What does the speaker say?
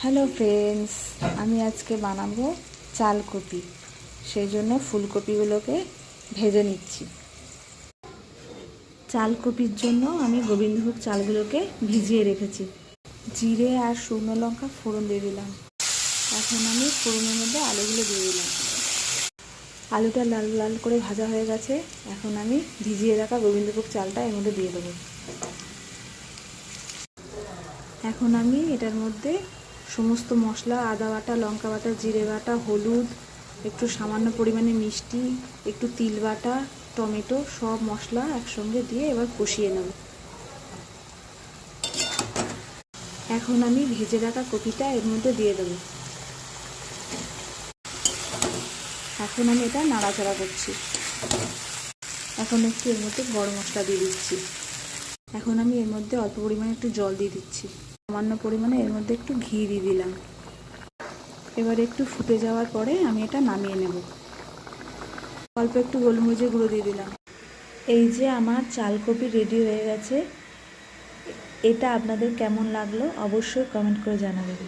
Hello friends, আমি আজকে বানাবো চালকপি। সেই জন্য ফুলকপিগুলোকে ভেজে নিচ্ছি। চালকপির জন্য আমি গোবিন্দভোগ চালগুলোকে ভিজিয়ে রেখেছি। জিরে আর শুকনো লঙ্কা ফোড়ন দিয়ে দিলাম। এখন আমি ফোড়নের মধ্যে আলুগুলো দিয়ে দিলাম। আলুটা লাল লাল করে ভাজা হয়ে গেছে। এখন আমি ভিজিয়ে রাখা গোবিন্দভোগ চালটা এর মধ্যে দিয়ে দেবো। এখন আমি এটার মধ্যে সমস্ত মশলা, আদা বাটা, লঙ্কা বাটা, জিরে বাটা, হলুদ, একটু সামান্য পরিমাণে মিষ্টি, একটু তিল বাটা, টমেটো, সব মশলা একসঙ্গে দিয়ে এবার কষিয়ে নেব। এখন আমি ভেজে রাখা কপিটা এর মধ্যে দিয়ে দেবো। এখন আমি এটা নাড়াচাড়া করছি। এখন একটু এর মধ্যে গরম মশলা দিয়ে দিচ্ছি। এখন আমি এর মধ্যে অল্প পরিমাণে একটু জল দিয়ে দিচ্ছি। সামান্য পরিমাণে এর মধ্যে একটু ঘি দিয়ে দিলাম। এবার একটু ফুটে যাওয়ার পরে আমি এটা নামিয়ে নেব। অল্প একটু গোলমরিচের গুঁড়ো দিয়ে দিলাম। এই যে আমার চালকপি রেডি হয়ে গেছে। এটা আপনাদের কেমন লাগলো অবশ্যই কমেন্ট করে জানাবেন।